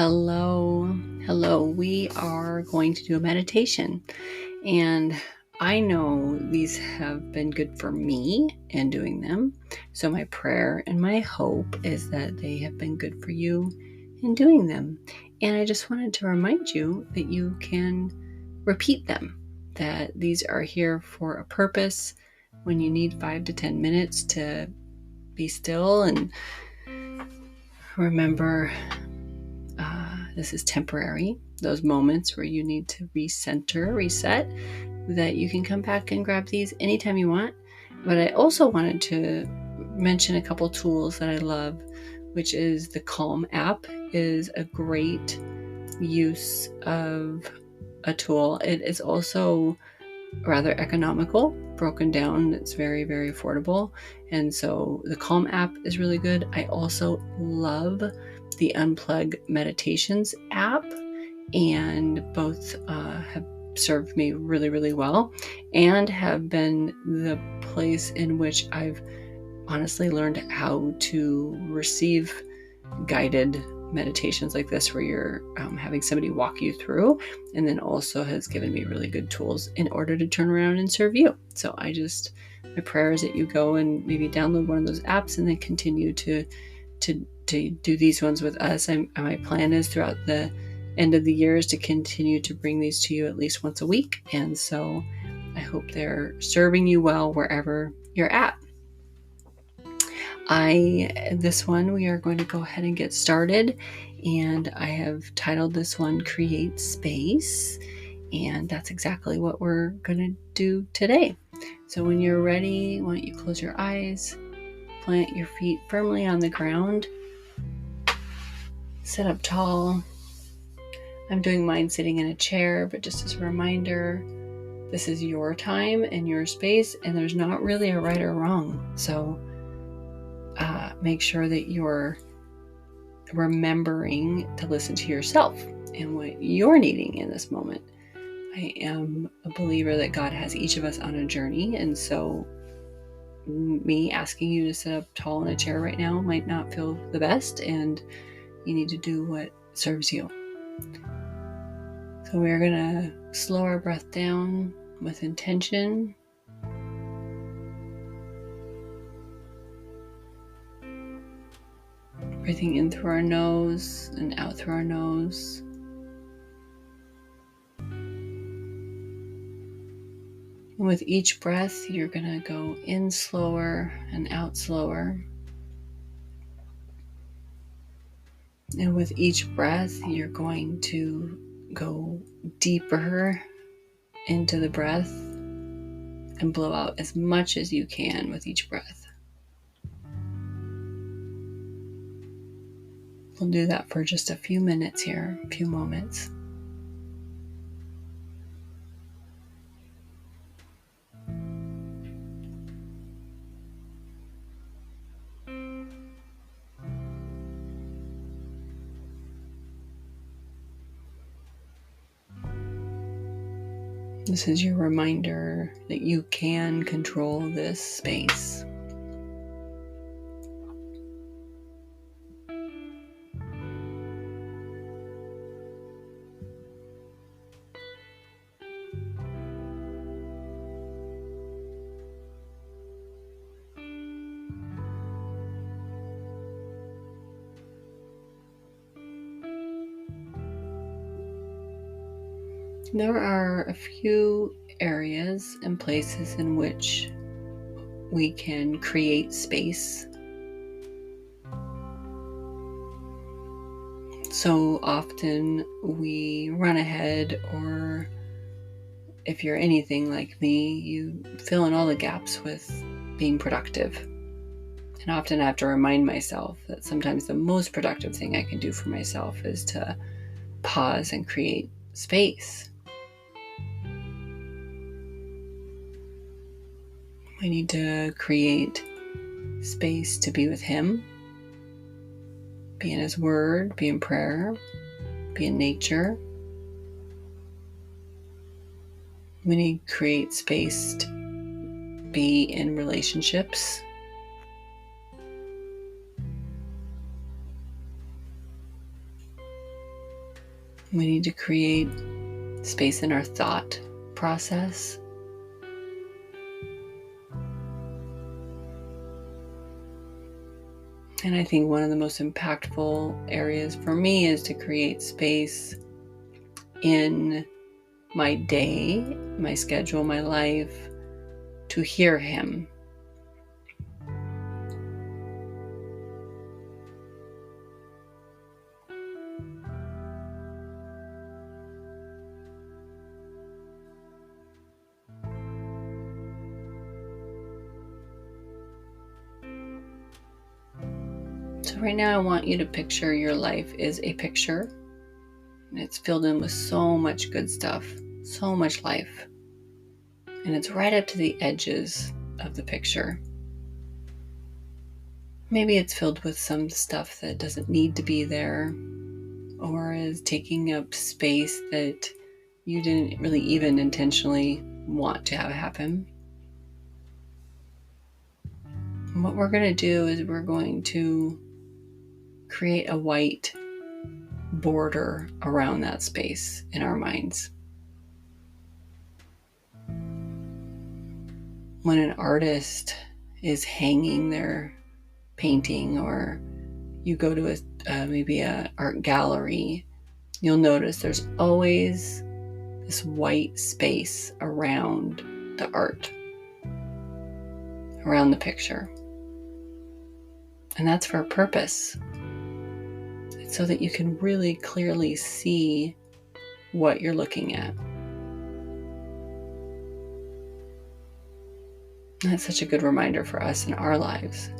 Hello. We are going to do a meditation, and I know these have been good for me in doing them. So my prayer and my hope is that they have been good for you in doing them. And I just wanted to remind you that you can repeat them, that these are here for a purpose. When you need 5 to 10 minutes to be still and remember this is temporary. Those moments where you need to reset, that you can come back and grab these anytime you want. But I also wanted to mention a couple tools that I love, which is the Calm app is a great use of a tool. It is also rather economical, broken down. It's very, very affordable. And so the Calm app is really good. I also love the Unplug Meditations app, and both have served me really, really well and have been the place in which I've honestly learned how to receive guided meditations like this, where you're having somebody walk you through, and then also has given me really good tools in order to turn around and serve you. So my prayer is that you go and maybe download one of those apps and then continue to do these ones with us. My plan is throughout the end of the year is to continue to bring these to you at least once a week. And so I hope they're serving you well wherever you're at. This one, we are going to go ahead and get started. And I have titled this one, Create Space. And that's exactly what we're going to do today. So when you're ready, why don't you close your eyes, plant your feet firmly on the ground, sit up tall. I'm doing mine sitting in a chair, but just as a reminder, this is your time and your space, and there's not really a right or wrong. So make sure that you're remembering to listen to yourself and what you're needing in this moment. I am a believer that God has each of us on a journey, and so me asking you to sit up tall in a chair right now might not feel the best, and you need to do what serves you. So we're going to slow our breath down with intention. Breathing in through our nose and out through our nose. And with each breath, you're going to go in slower and out slower. And with each breath, you're going to go deeper into the breath and blow out as much as you can with each breath. We'll do that for just a few minutes here, a few moments. This is your reminder that you can control this space. There are a few areas and places in which we can create space. So often we run ahead, or if you're anything like me, you fill in all the gaps with being productive. And often I have to remind myself that sometimes the most productive thing I can do for myself is to pause and create space. I need to create space to be with Him, be in His Word, be in prayer, be in nature. We need to create space to be in relationships. We need to create space in our thought process. And I think one of the most impactful areas for me is to create space in my day, my schedule, my life, to hear him. So right now I want you to picture your life is a picture. And it's filled in with so much good stuff, so much life. And it's right up to the edges of the picture. Maybe it's filled with some stuff that doesn't need to be there, or is taking up space that you didn't really even intentionally want to have happen. And what we're going to do is we're going to create a white border around that space in our minds. When an artist is hanging their painting, or you go to maybe an art gallery, you'll notice there's always this white space around the art, around the picture. And that's for a purpose. It's so that you can really clearly see what you're looking at. And that's such a good reminder for us in our lives.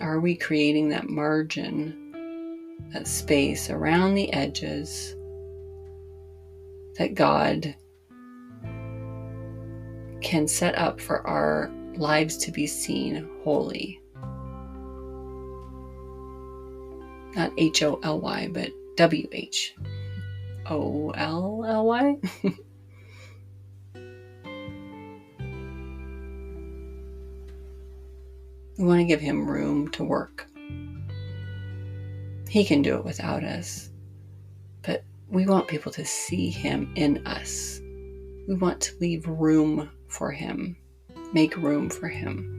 Are we creating that margin, that space around the edges that God can set up for our lives to be seen wholly? Not H-O-L-Y, but W-H-O-L-L-Y. We want to give him room to work. He can do it without us, but we want people to see him in us. We want to leave room for him, make room for him.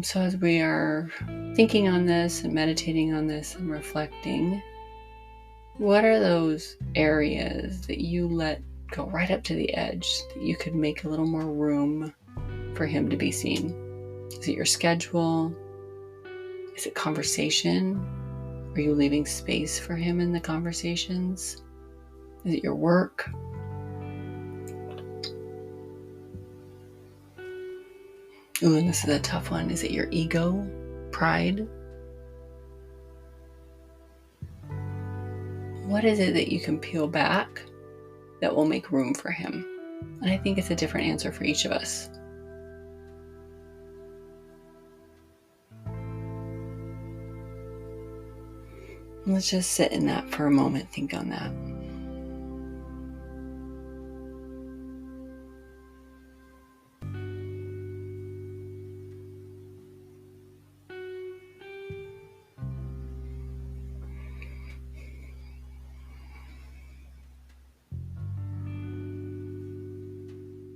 So as we are thinking on this and meditating on this and reflecting, what are those areas that you let go right up to the edge that you could make a little more room for him to be seen? Is it your schedule? Is it conversation? Are you leaving space for him in the conversations? Is it your work? Ooh, and this is a tough one. Is it your ego? Pride? What is it that you can peel back that will make room for him? And I think it's a different answer for each of us. Let's just sit in that for a moment. Think on that.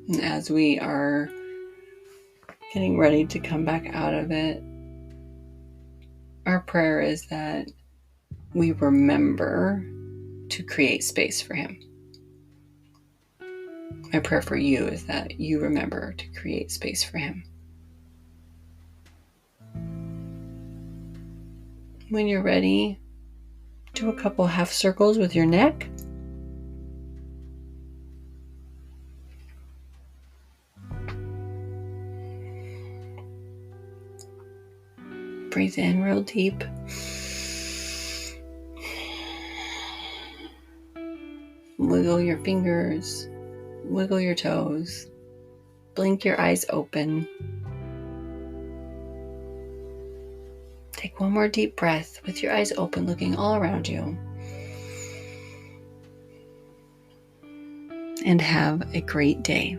And as we are getting ready to come back out of it, our prayer is that we remember to create space for him. My prayer for you is that you remember to create space for him. When you're ready, do a couple half circles with your neck. Breathe in real deep. Wiggle your fingers, wiggle your toes, blink your eyes open. Take one more deep breath with your eyes open, looking all around you. And have a great day.